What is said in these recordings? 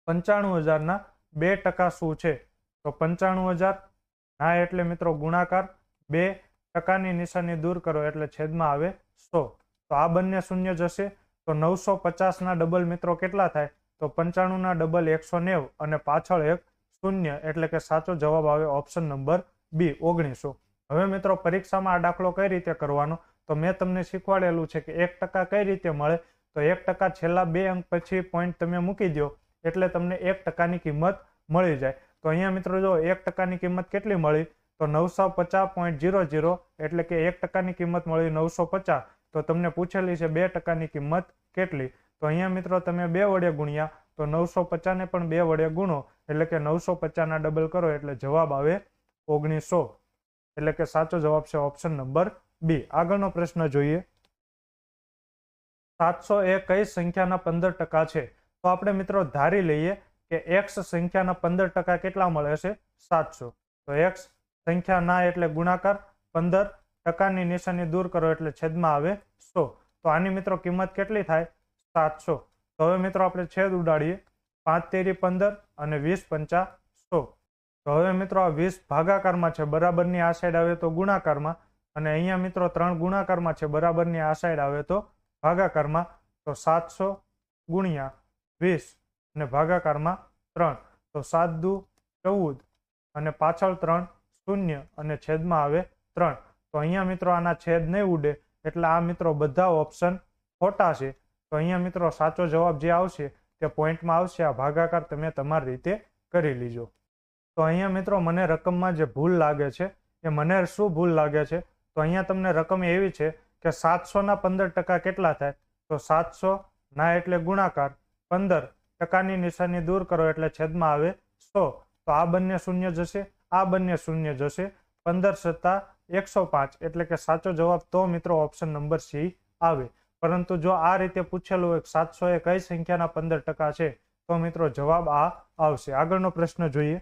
95,000 2% શું છે? તો 95,000 ના એટલે મિત્રો ગુણાકાર, 2%ની નિશાની દૂર કરો એટલે છેદમાં આવે 100. તો આ બંને શૂન્ય જશે. તો 950 ના ડબલ મિત્રો કેટલા થાય? તો 95 ના ડબલ 190 અને પાછળ એક શૂન્ય, એટલે કે સાચો જવાબ આવે ઓપ્શન નંબર બી 1900. હવે મિત્રો પરીક્ષામાં આ દાખલો કઈ રીતે કરવાનો? તો મેં તમને શીખવાડેલું છે કે 1% કઈ રીતે મળે. તો 1% છેલ્લા 2 અંક પછી પોઈન્ટ તમે મૂકી દો એટલે તમને 1%ની કિંમત મળી જાય. તો અહીંયા મિત્રો જો 1%ની કિંમત કેટલી મળી? તો 950.00, એટલે કે 1%ની કિંમત મળી 950. તો તમને પૂછેલી છે 2%ની કિંમત કેટલી? તો અહીંયા મિત્રો તમે 2 વડે ગુણ્યા, તો 950 ને પણ 2 વડે ગુણો એટલે કે 950 ના ડબલ કરો એટલે જવાબ આવે 1900, એટલે કે સાચો જવાબ છે ઓપ્શન નંબર બી. આગળનો પ્રશ્ન જોઈએ. 700 એ કઈ સંખ્યાના 15% છે? તો આપણે મિત્રો ધારી લઈએ કે x સંખ્યાના 15% કેટલા મળે છે? 700. તો x સંખ્યા ના એટલે ગુણાકાર, 15%ની નિશાની દૂર કરો એટલે છેદમાં આવે 100. તો આની મિત્રો કિંમત કેટલી થાય? 700. તો હવે મિત્રો આપણે છેદ ઉડાડીએ. 5 તેરી 15 અને 20 પંચા 100. તો હવે મિત્રો આ 20 ભાગાકારમાં છે, બરાબરની આ સાઈડ આવે તો ગુણાકારમાં, અને અહીંયા મિત્રો 3 ગુણાકારમાં છે, બરાબરની આ સાઈડ આવે તો ભાગાકારમાં. તો 700 ગુણ્યા 20 અને ભાગાકારમાં 3. તો 7 દુ 14 અને પાછળ 3 શૂન્ય અને છેદમાં આવે 3. તો અહીંયા મિત્રો આના છેદ નહીં ઉડે એટલે આ મિત્રો બધા ઓપ્શન ખોટા છે. તો અહીંયા મિત્રો સાચો જવાબ જે આવશે તે પોઈન્ટમાં આવશે. આ ભાગાકાર તમે તમારી રીતે કરી લીજો. તો અહીંયા મિત્રો મને રકમમાં જે ભૂલ લાગે છે એ મને શું ભૂલ લાગે છે? તો અહીંયા તમને રકમ એવી છે કે 700 ના 15% કેટલા થાય? તો 700 ના એટલે ગુણાકાર, 15%ની નિશાની દૂર કરો એટલે છેદમાં આવે 100. તો આ બંને શૂન્ય જશે, આ બંને શૂન્ય જશે. 15 + 105, એટલે કે સાચો જવાબ તો મિત્રો ઓપ્શન નંબર સી આવે. પરંતુ જો આ રીતે પૂછેલું હોય 700 એ કઈ સંખ્યાના 15% છે, તો મિત્રો જવાબ આ આવશે. આગળનો પ્રશ્ન જોઈએ.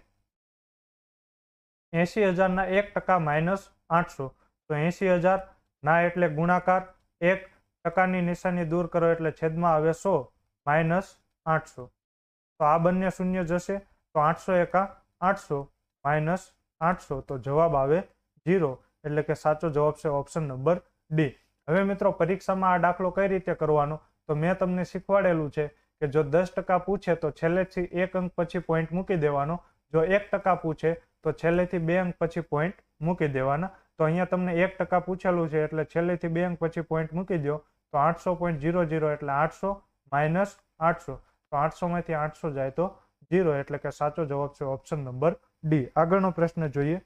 80,000 ના 1% -800. તો 80,000 ના એટલે ગુણાકાર, 1%ની નિશાની દૂર કરો એટલે છેદમાં આવે 100 -800. તો આ બંને શૂન્ય જશે. તો 800 એકા 800 -800, તો જવાબ આવે 0, એટલે કે સાચો જવાબ છે ઓપ્શન નંબર ડી. હવે મિત્રો પરીક્ષામાં આ દાખલો કઈ રીતે કરવાનો? તો મેં તમને શીખવાડેલું છે કે જો 10% પૂછે તો છેલ્લેથી 1 અંક પછી પોઈન્ટ મૂકી દેવાનો. જો 1% પૂછે તો છેલ્લેથી 2 અંક પછી પોઈન્ટ મૂકી દેવાના. તો અહીંયા તમને 1% પૂછેલું છે એટલે છેલ્લેથી 2 અંક પછી પોઈન્ટ મૂકી દો. તો 800.00 એટલે 800 -800. તો 800 માંથી 800 જાય તો 0, એટલે કે સાચો જવાબ છે ઓપ્શન નંબર ડી. આગળનો પ્રશ્ન જોઈએ.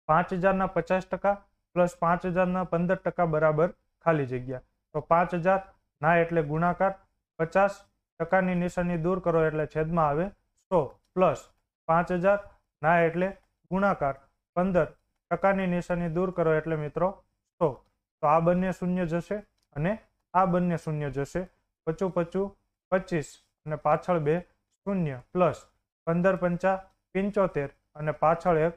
5,000 ના 50% પ્લસ 5,000 ના 15% બરાબર ખાલી જગ્યા. તો 5,000 ના એટલે ગુણાકાર, 50%ની નિશાની દૂર કરો એટલે છેદમાં આવે 100, પ્લસ 5,000 ના એટલે ગુણાકાર, 15%ની નિશાની દૂર કરો એટલે મિત્રો 100. તો આ બંને શૂન્ય જશે અને આ બંને શૂન્ય જશે. 55 55 25 અને પાછળ 2 શૂન્ય, પ્લસ 15 પંચા 75 અને પાછળ એક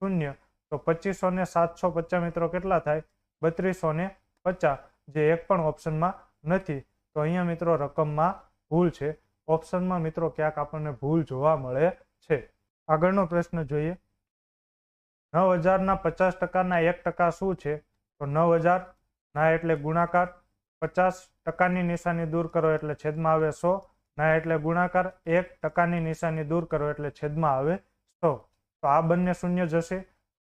શૂન્ય. તો 2500 ને 750 મિત્રો કેટલા થાય? 3250, જે એક પણ ઓપ્શનમાં નથી. તો અહીંયા મિત્રો રકમમાં ભૂલ છે. ઓપ્શનમાં મિત્રો ક્યાંક આપણને ભૂલ જોવા મળે છે. આગળનો પ્રશ્ન જોઈએ. 9,000 ના 50% ના 1% શું છે? તો 9,000 ના એટલે ગુણાકાર, 50%ની નિશાની દૂર કરો એટલે છેદમાં આવે 100, ના એટલે ગુણાકાર, 1%ની નિશાની દૂર કરો એટલે છેદમાં આવે 100. તો આ બંને શૂન્ય જશે.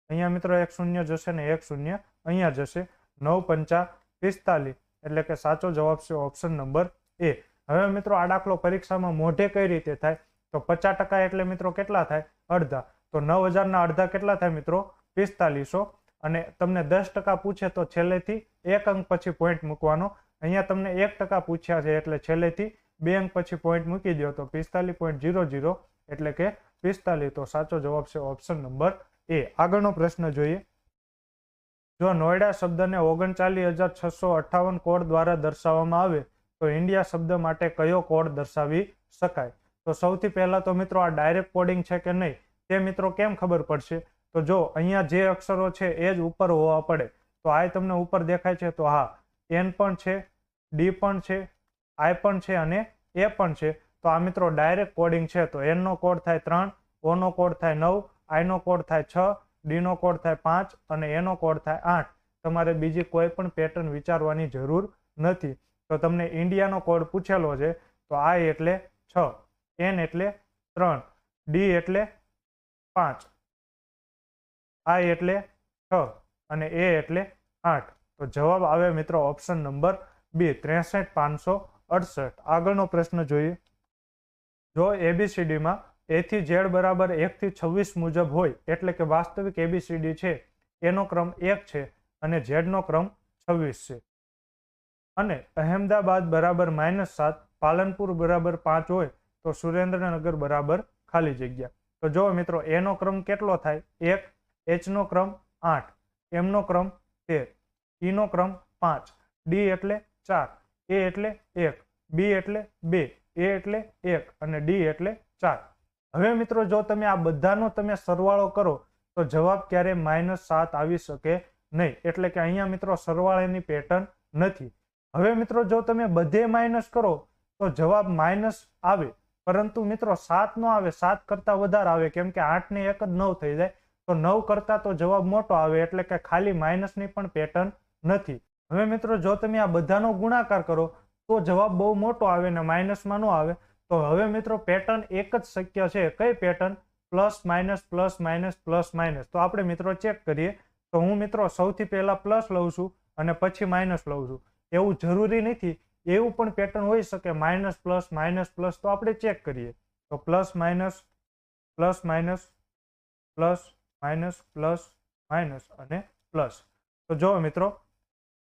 અહીંયા મિત્રો એક શૂન્ય જશે ને એક શૂન્ય અહીંયા જશે. 9 પંચા 45, એટલે કે સાચો જવાબ છે ઓપ્શન નંબર એ. હવે મિત્રો આ દાખલો પરીક્ષામાં મોઢે કઈ રીતે થાય? તો 50% એટલે મિત્રો કેટલા થાય? અડધા. તો 9,000 ના અડધા કેટલા થાય મિત્રો? 4500. અને તમને 10% પૂછે તો છેલ્લેથી 1 અંક પછી પોઈન્ટ મૂકવાનો. અહીંયા તમને 1% પૂછ્યા છે એટલે છેલ્લેથી 2 અંક પછી પોઈન્ટ મૂકી દો. તો 45.00, એટલે કે 45. તો સાચો જવાબ છે ઓપ્શન નંબર એ. આગળનો પ્રશ્ન જોઈએ. જો નોઈડા શબ્દને 39,658 કોડ દ્વારા દર્શાવવામાં આવે તો ઇન્ડિયા શબ્દ માટે કયો કોડ દર્શાવી શકાય? તો સૌથી પહેલા તો મિત્રો આ ડાયરેક્ટ કોડિંગ છે કે નહીં તે મિત્રો કેમ ખબર પડશે? તો જો અહીંયા જે અક્ષરો છે એ જ ઉપર હોવા પડે. તો આ તમને ઉપર દેખાય છે તો હા, એન પણ છે, ડી પણ છે, આઈ પણ છે અને એ પણ છે. તો આ મિત્રો ડાયરેક્ટ કોડિંગ છે. તો n નો કોડ થાય 3, O નો કોડ થાય 9, I નો કોડ થાય 6, D નો કોડ થાય 5 અને A નો કોડ થાય 8. તમારે બીજી કોઈ પણ પેટર્ન વિચારવાની જરૂર નથી. તો તમને ઇન્ડિયાનો કોડ પૂછેલો છે તો I એટલે 6, N એટલે 3, D એટલે 5, I એટલે 6 અને A એટલે 8. તો જવાબ આવે મિત્રો ઓપ્શન નંબર B 63568. આગળનો પ્રશ્ન જોઈએ. જો ABCD માં A થી Z બરાબર 1 થી 26 મુજબ હોય એટલે કે વાસ્તવિક ABCD છે એનો ક્રમ 1 છે અને Z નો ક્રમ 26 છે અને અહેમદાબાદ બરાબર -7, પાલનપુર બરાબર 5 હોય તો સુરેન્દ્રનગર બરાબર ખાલી જગ્યા. તો જો મિત્રો A નો ક્રમ કેટલો થાય 1, H નો ક્રમ 8, M નો ક્રમ 13, E નો ક્રમ 5, D એટલે 4, A એટલે 1, B એટલે 2, A એટલે 1 અને D એટલે 4. હવે મિત્રો જો તમે આ બધાનો તમે સરવાળો કરો તો જવાબ ક્યારે -7 આવી શકે નહીં. એટલે કે અહીંયા મિત્રો સરવાળાની પેટર્ન નથી. હવે મિત્રો જો તમે બધે માઇનસ કરો તો જવાબ માઇનસ આવે, પરંતુ મિત્રો 7 નો આવે, 7 કરતા વધારે આવે, કેમ કે 8 ને 1 જ 9 થઈ જાય. તો 9 કરતા તો જવાબ મોટો આવે, એટલે કે ખાલી માઇનસની પણ પેટર્ન નથી. હવે મિત્રો જો તમે આ બધાનો ગુણાકાર કરો તો જવાબ બહુ મોટો આવે ને માઇનસમાં ન આવે. તો હવે મિત્રો પેટર્ન એક જ શક્ય છે. કઈ pattern? Plus minus plus minus plus minus. તો આપણે મિત્રો ચેક કરીએ. તો હું મિત્રો સૌથી પહેલા પ્લસ લઉં છું અને પછી માઇનસ લઉં છું. એવું જરૂરી નથી, એવું પણ પેટર્ન હોઈ શકે માઇનસ પ્લસ. તો આપણે ચેક કરીએ. તો plus minus plus minus plus minus plus minus અને પ્લસ. તો જો મિત્રો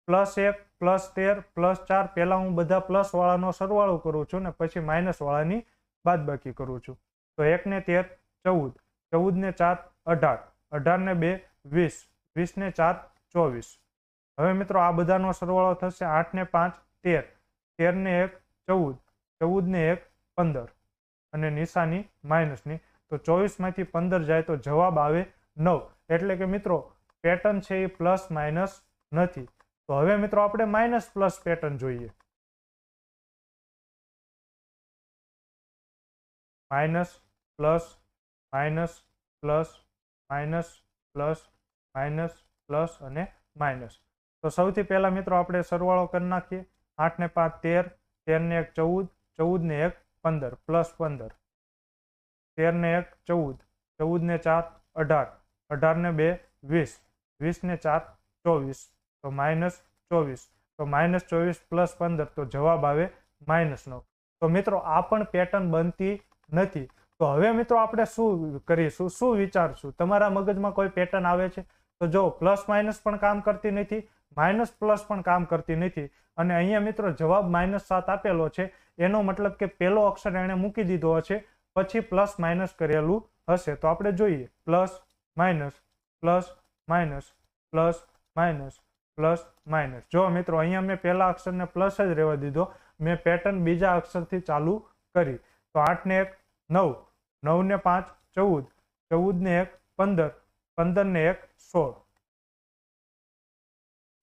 +1 +13 +4 પહેલા હું બધા પ્લસ વાળાનો સરવાળો કરું છું ને પછી માઇનસ વાળાની બાદબાકી કરું છું. તો 1 ને 13 14, 14 ને 4 18, 18 ને 2 20, 20 ને 4 24. હવે મિત્રો આ બધાનો સરવાળો થશે 8 ને 5 13, 13 ને 1 14, 14 ને 1 15 અને નિશાની માઇનસની. તો 24 માંથી 15 જાય તો જવાબ આવે 9. એટલે કે મિત્રો પેટર્ન છે એ પ્લસ માઇનસ નથી. તો હવે મિત્રો આપણે માઇનસ પ્લસ પેટર્ન જોઈએ. Minus plus minus plus minus plus minus plus અને માઇનસ. તો સૌથી પહેલા મિત્રો આપણે સરવાળો કરી નાખીએ. 8 ને 5 13, 13 ને 1 14, 14 ને 1 15 પ્લસ 15, 13 ને 1 14, 14 ને 4 18, 18 ને 2 20, 20 ને 4 24. તો -24. તો -24 પ્લસ 15 તો જવાબ આવે -9. તો મિત્રો આ પણ પેટર્ન બનતી નથી. તો હવે મિત્રો આપણે શું કરીશું, શું વિચારશું? તમારા મગજમાં કોઈ પેટર્ન આવે છે? તો જો પ્લસ માઇનસ પણ કામ કરતી નથી, માઇનસ પ્લસ પણ કામ કરતી નથી અને અહીંયા મિત્રો જવાબ -7 આપેલો છે. એનો મતલબ કે પહેલો અક્ષર એણે મૂકી દીધો હશે, પછી પ્લસ માઇનસ કરેલું હશે. તો આપણે જોઈએ plus minus plus minus plus minus plus minus. જો મિત્રો અહીંયા મેં પહેલા અક્ષરને પ્લસ જ રહેવા દીધો, મેં પેટર્ન બીજા અક્ષરથી ચાલુ કરી. તો 8 ને 1 9, 9 ને 5 14, 14 ને 1 15, 15 ને 1 16,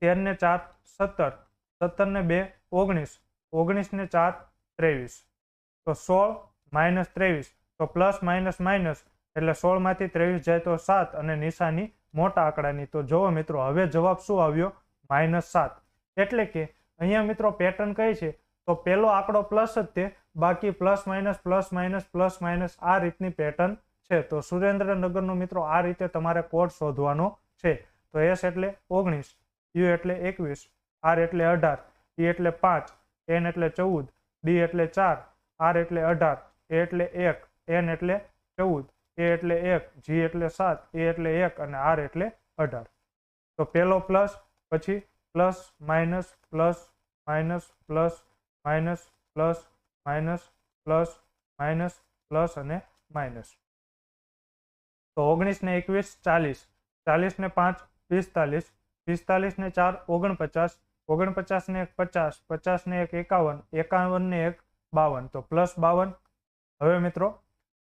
13 ને 4 17, 17 ને 2 19, 19 ને 4 23. તો 16 -23. તો પ્લસ માઇનસ માઇનસ એટલે 16 માંથી 23 જાય તો 7 અને નિશાની મોટા આંકડાની. તો જુઓ મિત્રો હવે જવાબ શું આવ્યો? -7. એટલે કે અહીંયા મિત્રો પેટર્ન કઈ છે? તો પહેલો આંકડો પ્લસ જ તે, બાકી plus minus plus minus plus minus આ રીતની પેટર્ન છે. તો સુરેન્દ્રનગરનો મિત્રો આ રીતે તમારે કોડ શોધવાનો છે. તો S એટલે 19, U એટલે 21, R એટલે 18, E એટલે 5, N એટલે 14, D એટલે 4, R એટલે 18, A એટલે 1, N એટલે 14, A એટલે 1, G એટલે 7, A એટલે 1 અને R એટલે 18. તો પહેલો પ્લસ, પછી plus minus plus minus plus minus plus minus plus minus plus અને માઇનસ. તો 19 ને 21 40, 40 ને 5 45, 45 ને 4 49, 49 ને 1 50, 50 ને 1 51, 51 ને 1 52. તો પ્લસ 52. હવે મિત્રો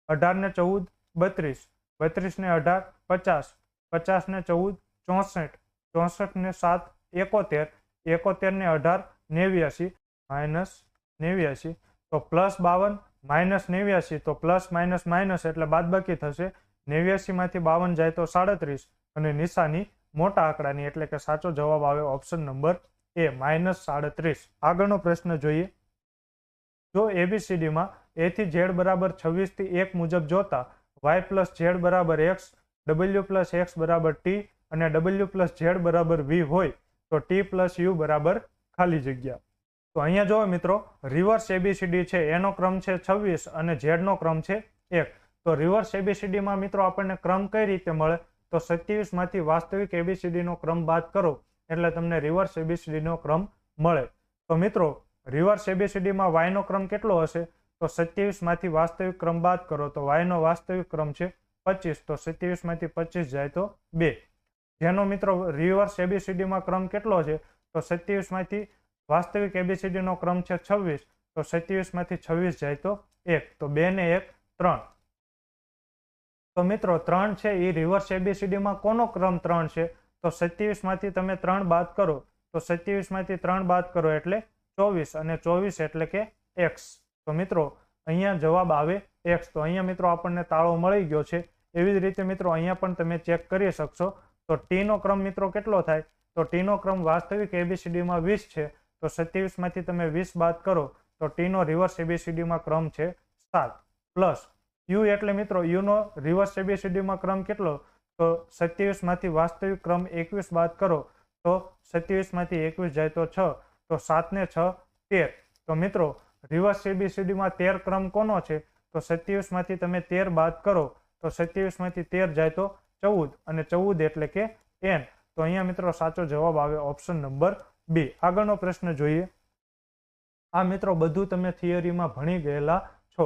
18 ને 14 32, 32 ને 18 50, 50 ને 14 64, 64 ને 7 71, 71 ને 18 89 -89. તો +52 -89 તો પ્લસ માઇનસ માઇનસ એટલે બાદબાકી થશે. 89 માંથી 52 જાય તો 37 અને નિશાની મોટા આંકડાની એટલે કે સાચો જવાબ આવે ઓપ્શન નંબર એ -37. આગળનો પ્રશ્ન જોઈએ. જો ABCDમાં A થી Z બરાબર 26 થી 1 મુજબ જોતા y પ્લસ Z બરાબર x, w પ્લસ x બરાબર t અને w પ્લસ z બરાબર v હોય તો t પ્લસ u બરાબર ખાલી જગ્યા. તો અહીંયા જો મિત્રો રિવર્સ ABCD છે એનો ક્રમ છે 26 અને Z નો ક્રમ છે 1. તો રિવર્સ ABCD માં મિત્રો આપણને ક્રમ કઈ રીતે મળે? તો 27 માંથી વાસ્તવિક ABCD નો ક્રમ બાદ કરો એટલે તમને રિવર્સ ABCD નો ક્રમ મળે. તો મિત્રો રિવર્સ ABCD માં y નો ક્રમ કેટલો હશે? તો 27 માંથી વાસ્તવિક ક્રમ બાદ કરો તો y નો વાસ્તવિક ક્રમ છે 25. તો 27 માંથી 25 જાય તો 2. જેનો મિત્રો રિવર્સ ABCD માં ક્રમ કેટલો છે? તો 27 માંથી વાસ્તવિક ABCD નો ક્રમ છે 26. તો 27 માંથી 26 જાય તો 1. તો 2 ને 1 3. તો મિત્રો 3 છે એ રિવર્સ ABCD માં કોનો ક્રમ 3 છે? તો 27 માંથી તમે 3 બાદ કરો તો 27 માંથી 3 બાદ કરો એટલે 24 અને 24 એટલે કે x. તો મિત્રો અહીંયા જવાબ આવે x. તો અહીંયા મિત્રો આપણને તાળો મળી ગયો છે. એવી જ રીતે મિત્રો અહીંયા પણ તમે ચેક કરી શકશો. તો t નો ક્રમ મિત્રો કેટલો થાય? તો t નો ક્રમ વાસ્તવિક ABCD માં 20 છે. તો 27 માંથી તમે 20 બાદ કરો તો t નો રિવર્સ ABCD માં ક્રમ છે 7. પ્લસ u એટલે મિત્રો u નો રિવર્સ ABCD માં ક્રમ કેટલો? તો 27 માંથી વાસ્તવિક ક્રમ 21 બાદ કરો તો 27 માંથી 21 જાય તો 6. તો 7 ને 6 13. તો મિત્રો રિવર્સ ABCD માં 13 ક્રમ કોનો છે? તો 27 માંથી તમે 13 બાદ કરો તો 27 માંથી 13 જાય તો 14 અને 14 એટલે કે n. તો અહીંયા મિત્રો સાચો જવાબ આવે ઓપ્શન નંબર B. આગળનો પ્રશ્ન જોઈએ. આ મિત્રો બધું તમે થિયરીમાં ભણી ગયેલા છો.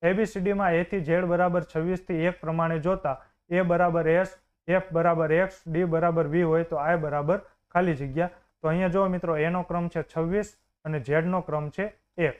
ABCD માં A થી Z બરાબર 26 થી 1 પ્રમાણે જોતા A બરાબર S, F બરાબર X, D બરાબર V હોય તો I બરાબર ખાલી જગ્યા. તો અહીંયા જો મિત્રો A નો ક્રમ છે 26 અને Z નો ક્રમ છે 1.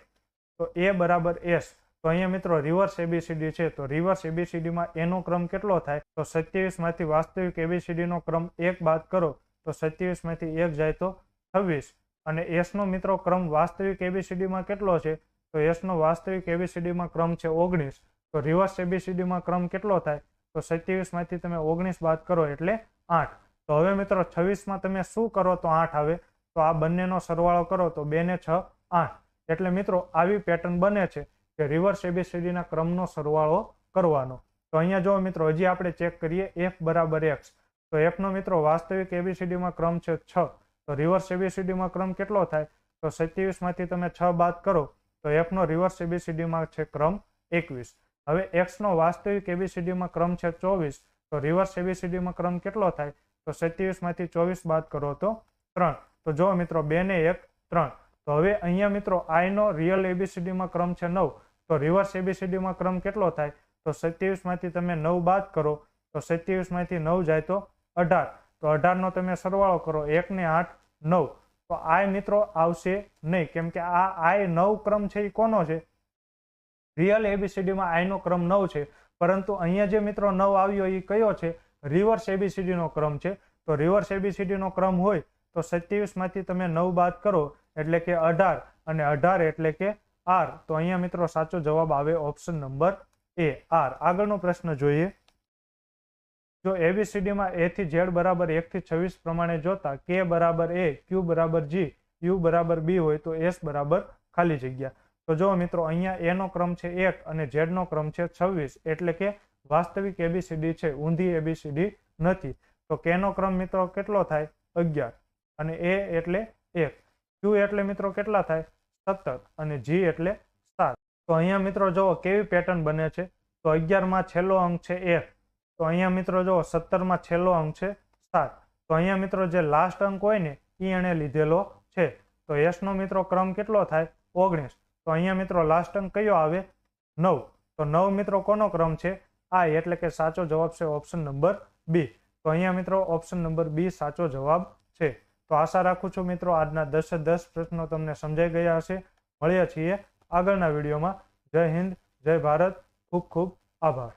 તો A બરાબર S. તો અહીંયા મિત્રો રિવર્સ ABCD છે. તો રિવર્સ ABCD માં A નો ક્રમ કેટલો થાય? તો 27 માંથી વાસ્તવિક ABCD નો ક્રમ 1 બાદ કરો તો 27 માંથી 1 જાય તો 26. અને S નો મિત્રો ક્રમ વાસ્તવિક ABCD માં કેટલો છે? તો S નો વાસ્તવિક ABCD માં ક્રમ છે 19. તો રિવર્સ ABCD માં ક્રમ કેટલો થાય? તો 27 માંથી તમે 19 બાદ કરો એટલે 8. તો હવે મિત્રો 26 માં તમે શું કરો તો 8 આવે? તો આ બંનેનો સરવાળો કરો તો 2 ને 6 8. એટલે મિત્રો આવી પેટર્ન બને છે કે રિવર્સ ABCD ના ક્રમનો સરવાળો કરવાનો. તો અહીંયા જો મિત્રો હજી આપણે ચેક કરીએ F બરાબર X. તો F નો મિત્રો વાસ્તવિક ABCD માં ક્રમ છે 6. તો રિવર્સ ABCD માં ક્રમ કેટલો થાય? તો 27 માંથી તમે 6 બાદ કરો તો F નો રિવર્સ ABCD માં છે ક્રમ 21. હવે X નો વાસ્તવિક ABCD માં ક્રમ છે 24. તો રિવર્સ ABCD માં ક્રમ કેટલો થાય? તો 27 માંથી 24 બાદ કરો તો 3. તો જો મિત્રો 2 ને 1 3. તો હવે અહીંયા મિત્રો I નો રિયલ ABCD માં ક્રમ છે 9. તો રિવર્સ ABCD માં ક્રમ કેટલો થાય? તો 27 માંથી તમે 9 બાદ કરો તો 27 માંથી 9 જાય તો 18. તો 18 નો તમે સરવાળો કરો 1 ને 8 9. તો I મિત્રો આવશે નહીં કેમ કે આ I 9 ક્રમ છે એ કોનો છે? રિયલ ABCD માં I નો ક્રમ 9 છે. પરંતુ અહીંયા જે મિત્રો 9 આવ્યો એ કયો છે? રિવર્સ ABCD નો ક્રમ છે. તો રિવર્સ ABCD નો ક્રમ હોય તો 27 માંથી તમે 9 બાદ કરો એટલે કે 18 અને 18 એટલે કે R. તો અહીંયા મિત્રો સાચો જવાબ આવે ઓપ્શન નંબર A R. આગળનો પ્રશ્ન જોઈએ. જો ABCD માં A થી Z બરાબર 1 થી 26 પ્રમાણે જોતા K બરાબર A, Q બરાબર G, U બરાબર B હોય તો S બરાબર ખાલી જગ્યા. તો જો મિત્રો અહીંયા A નો ક્રમ છે 1 અને Z નો ક્રમ છે 26 એટલે કે વાસ્તવિક ABCD છે, ઊંધી ABCD નથી. તો K નો ક્રમ મિત્રો કેટલો થાય? 11 અને A એટલે 1. Q એટલે મિત્રો કેટલા થાય? 17 અને G એટલે 7. તો અહીંયા મિત્રો જો કેવી પેટર્ન બને છે? તો 11 માં છેલ્લો અંક છે 1. તો અહીંયા મિત્રો જો 17 માં છેલ્લો અંક છે 7. તો અહીંયા મિત્રો જે લાસ્ટ અંક હોય ને એ એને લીધેલો છે. તો S નો મિત્રો ક્રમ કેટલો થાય? 19. તો અહીંયા મિત્રો લાસ્ટ અંક કયો આવે? 9. તો 9 મિત્રો કોનો ક્રમ છે? I. એટલે કે સાચો જવાબ છે ઓપ્શન નંબર B. તો અહીંયા મિત્રો ઓપ્શન નંબર B સાચો જવાબ છે. તો આશા રાખું છું મિત્રો આજના 10 પ્રશ્નો તમને સમજાઈ ગયા હશે. મળીએ છીએ આગળના વિડીયોમાં. જય હિન્દ, જય ભારત. ખૂબ ખૂબ આભાર.